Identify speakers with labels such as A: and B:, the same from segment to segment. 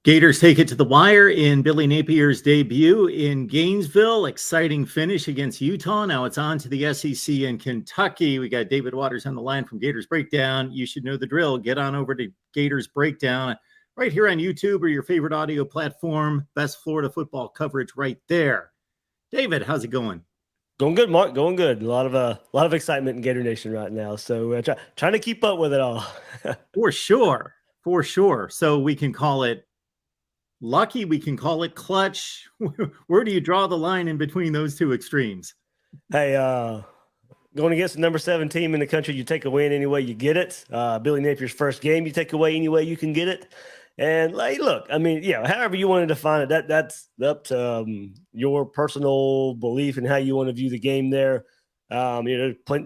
A: Gators take it to the wire in Billy Napier's debut in Gainesville. Exciting finish against Utah. Now it's on to the SEC in Kentucky. We got David Waters on the line from Gators Breakdown. You should know the drill. Get on over to Gators Breakdown right here on YouTube or your favorite audio platform. Best Florida football coverage right there. David, how's it going?
B: Going good, Mark. Going good. A lot of excitement in Gator Nation right now. So trying to keep up with it all.
A: For sure. So we can call it lucky, we can call it clutch. Where do you draw the line in between those two extremes?
B: Hey, going against the number 7 team in the country, you take a win any way you get it. Billy Napier's first game, you take away any way you can get it. And look, I mean, yeah, however you want to define it, that's up to your personal belief and how you want to view the game there. There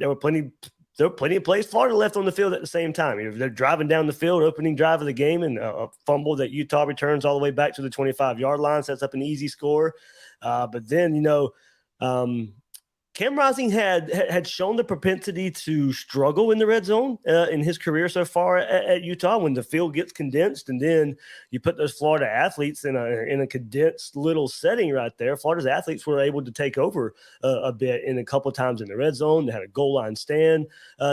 B: were plenty of plays Florida left on the field at the same time. They're driving down the field, opening drive of the game, and a fumble that Utah returns all the way back to the 25-yard line, sets up an easy score. But then, Cam Rising had shown the propensity to struggle in the red zone in his career so far at Utah when the field gets condensed, and then you put those Florida athletes in a condensed little setting right there. Florida's athletes were able to take over a bit in a couple of times in the red zone. They had a goal line stand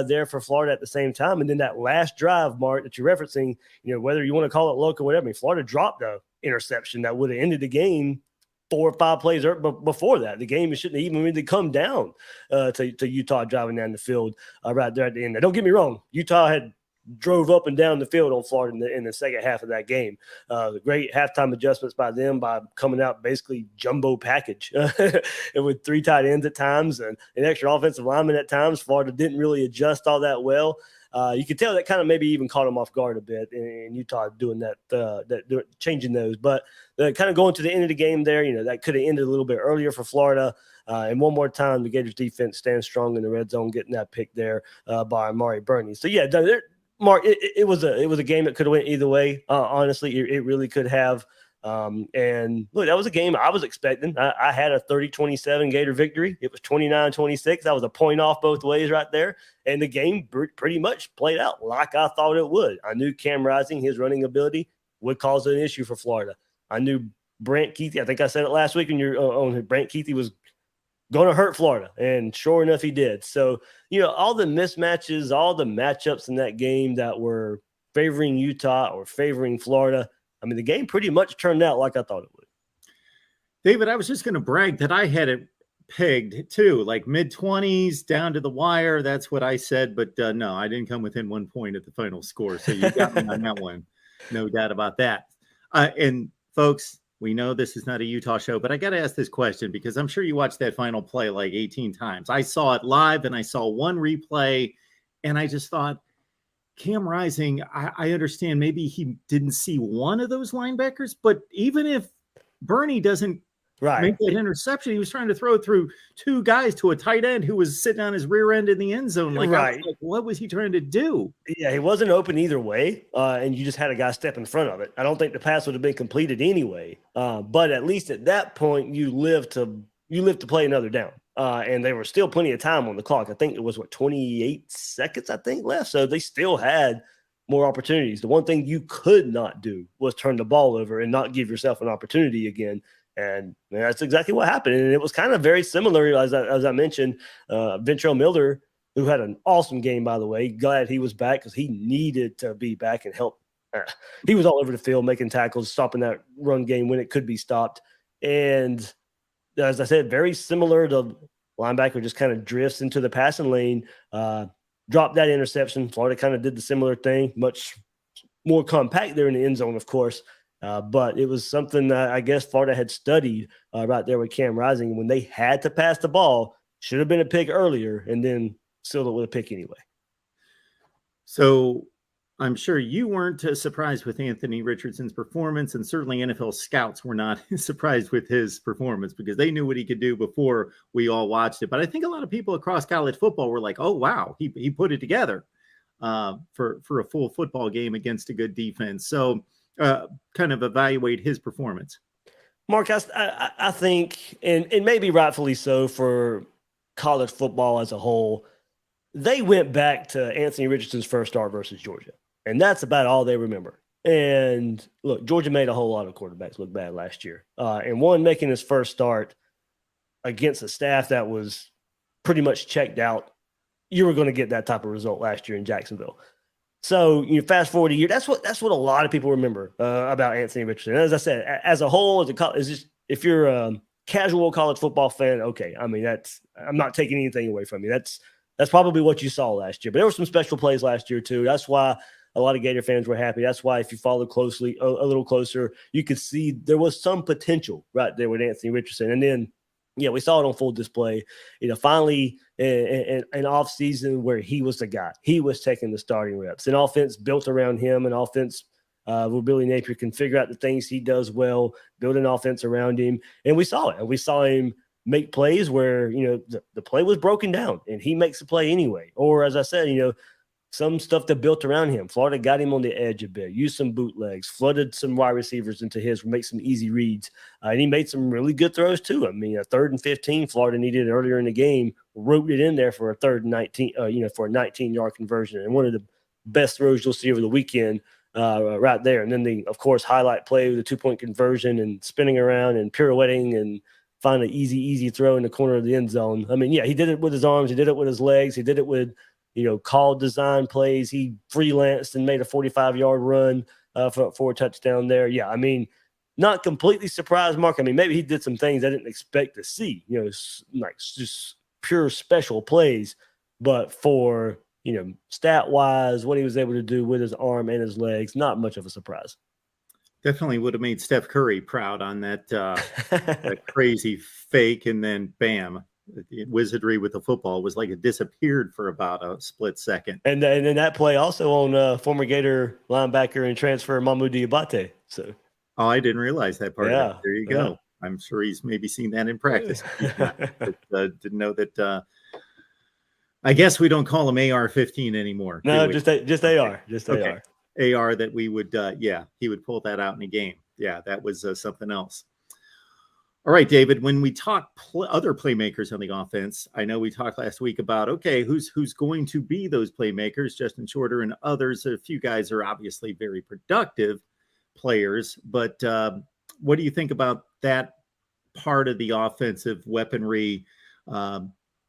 B: there for Florida at the same time, and then that last drive, Mark, that you're referencing, whether you want to call it luck or whatever, Florida dropped an interception that would have ended the game 4 or 5 plays before that. The game shouldn't have even really come down to Utah driving down the field right there at the end. Now, don't get me wrong. Utah had drove up and down the field on Florida in the second half of that game. The great halftime adjustments by them by coming out basically jumbo package with 3 tight ends at times and an extra offensive lineman at times. Florida didn't really adjust all that well. You could tell that kind of maybe even caught them off guard a bit in Utah doing that, changing those. But kind of going to the end of the game there, that could have ended a little bit earlier for Florida. And one more time, the Gators defense stands strong in the red zone, getting that pick there by Amari Burney. So yeah, Mark, it was a game that could have went either way. Honestly, it really could have. And look, that was a game I was expecting. I had a 30-27 Gator victory. It was 29-26. That was a point off both ways right there. And the game pretty much played out like I thought it would. I knew Cam Rising, his running ability, would cause an issue for Florida. I knew Brant Kuithe, I think I said it last week when you're on Brant Kuithe was going to hurt Florida. And sure enough, he did. So, all the mismatches, all the matchups in that game that were favoring Utah or favoring Florida, I mean, the game pretty much turned out like I thought it would.
A: David, I was just going to brag that I had it pegged too, like mid-20s down to the wire. That's what I said. But no, I didn't come within 1 point at the final score. So you got me on that one. No doubt about that. And folks, we know this is not a Utah show, but I got to ask this question because I'm sure you watched that final play like 18 times. I saw it live and I saw one replay and I just thought, Cam Rising, I understand maybe he didn't see one of those linebackers, but even if Burney doesn't make that interception, he was trying to throw it through 2 guys to a tight end who was sitting on his rear end in the end zone. What was he trying to do?
B: Yeah, he wasn't open either way, and you just had a guy step in front of it. I don't think the pass would have been completed anyway, but at least at that point, you live to play another down. And there was still plenty of time on the clock. I think it was 28 seconds, left. So they still had more opportunities. The one thing you could not do was turn the ball over and not give yourself an opportunity again. And that's exactly what happened. And it was kind of very similar, as I mentioned, Ventrell Miller, who had an awesome game, by the way. Glad he was back because he needed to be back and help. He was all over the field making tackles, stopping that run game when it could be stopped. And as I said, very similar to linebacker just kind of drifts into the passing lane, dropped that interception. Florida kind of did the similar thing, much more compact there in the end zone, of course. But it was something that I guess Florida had studied right there with Cam Rising. When they had to pass the ball, should have been a pick earlier and then sealed it with a pick anyway.
A: So I'm sure you weren't surprised with Anthony Richardson's performance, and certainly NFL scouts were not surprised with his performance because they knew what he could do before we all watched it. But I think a lot of people across college football were like, oh, wow, he put it together for a full football game against a good defense. So kind of evaluate his performance.
B: Mark, I think, and maybe rightfully so for college football as a whole, they went back to Anthony Richardson's first start versus Georgia. And that's about all they remember. And look, Georgia made a whole lot of quarterbacks look bad last year. And one making his first start against a staff that was pretty much checked out, you were going to get that type of result last year in Jacksonville. So you fast forward a year. That's what a lot of people remember about Anthony Richardson. As I said, as a whole, if you're a casual college football fan, okay. I mean, I'm not taking anything away from you. That's probably what you saw last year. But there were some special plays last year too. That's why a lot of Gator fans were happy. That's why if you followed closely, a little closer, you could see there was some potential right there with Anthony Richardson. And then, yeah, we saw it on full display. Finally, an off season where he was the guy. He was taking the starting reps. An offense built around him, an offense where Billy Napier can figure out the things he does well, build an offense around him. And we saw it. And we saw him make plays where, the play was broken down and he makes the play anyway. Or as I said, some stuff that built around him. Florida got him on the edge a bit, used some bootlegs, flooded some wide receivers into his, make some easy reads. And he made some really good throws too. I mean, a 3rd and 15 Florida needed earlier in the game, wrote it in there for a 3rd and 19, for a 19-yard conversion. And one of the best throws you'll see over the weekend right there. And then the, of course, highlight play with the 2-point conversion and spinning around and pirouetting and find an easy throw in the corner of the end zone. I mean, yeah, he did it with his arms. He did it with his legs. He did it with, called design plays. He freelanced and made a 45-yard run for a touchdown there. Yeah, I mean, not completely surprised, Mark. I mean, maybe he did some things I didn't expect to see, like just pure special plays. But for, stat-wise, what he was able to do with his arm and his legs, not much of a surprise.
A: Definitely would have made Steph Curry proud on that, that crazy fake, and then bam. The wizardry with the football was like it disappeared for about a split second.
B: And then that play also on former Gator linebacker and transfer Mahmoud Diabate. So,
A: I didn't realize that part.
B: Yeah,
A: of it. There you go. I'm sure he's maybe seen that in practice. But, didn't know that. I guess we don't call him AR-15 anymore.
B: No, just AR. Just
A: okay. AR that we would, he would pull that out in a game. Yeah, that was something else. All right, David, when we talk other playmakers on the offense, I know we talked last week about, okay, who's going to be those playmakers, Justin Shorter and others. A few guys are obviously very productive players, but what do you think about that part of the offensive weaponry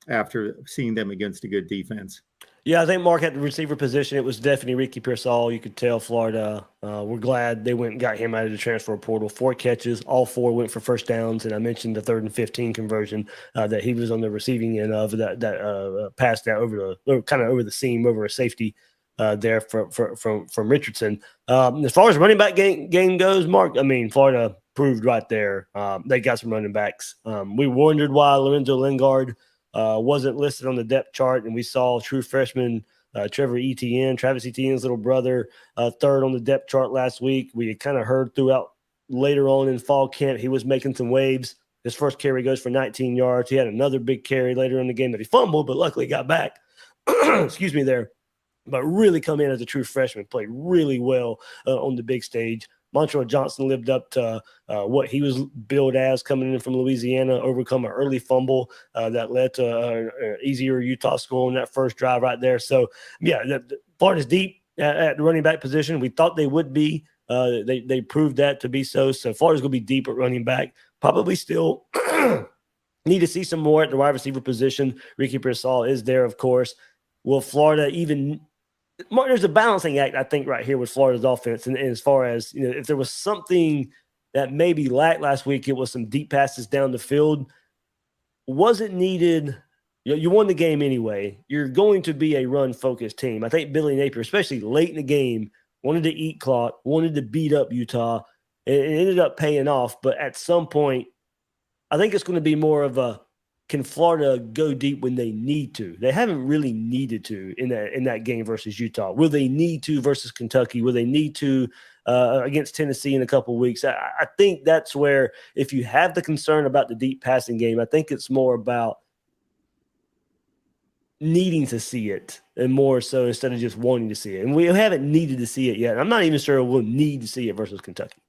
A: after seeing them against a good defense?
B: Yeah, I think Mark at the receiver position, it was definitely Ricky Pearsall. You could tell Florida, we're glad they went and got him out of the transfer portal. 4 catches, all 4 went for first downs. And I mentioned the 3rd and 15 conversion that he was on the receiving end of that passed out over the seam, over a safety there from Richardson. As far as running back game goes, Mark, I mean, Florida proved right there. They got some running backs. We wondered why Lorenzo Lingard wasn't listed on the depth chart, and we saw true freshman Travis Etienne's little brother, 3rd on the depth chart last week. We had kind of heard throughout later on in fall camp he was making some waves. His first carry goes for 19 yards. He had another big carry later in the game that he fumbled, but luckily got back. Excuse me there. But really come in as a true freshman, played really well on the big stage. Montreal Johnson lived up to what he was billed as coming in from Louisiana, overcome an early fumble that led to an easier Utah score on that first drive right there. So, yeah, Florida's deep at the running back position. We thought they would be. They proved that to be so. So, Florida's going to be deep at running back. Probably still need to see some more at the wide receiver position. Ricky Pearsall is there, of course. Will Florida even – there's a balancing act, I think, right here with Florida's offense. And as far as, if there was something that maybe lacked last week, it was some deep passes down the field. Wasn't needed. You won the game anyway. You're going to be a run-focused team. I think Billy Napier, especially late in the game, wanted to eat clock, wanted to beat up Utah. It ended up paying off. But at some point, I think it's going to be more of a, can Florida go deep when they need to? They haven't really needed to in that game versus Utah. Will they need to versus Kentucky? Will they need to against Tennessee in a couple of weeks? I think that's where, if you have the concern about the deep passing game, I think it's more about needing to see it, and more so instead of just wanting to see it. And we haven't needed to see it yet. I'm not even sure we'll need to see it versus Kentucky.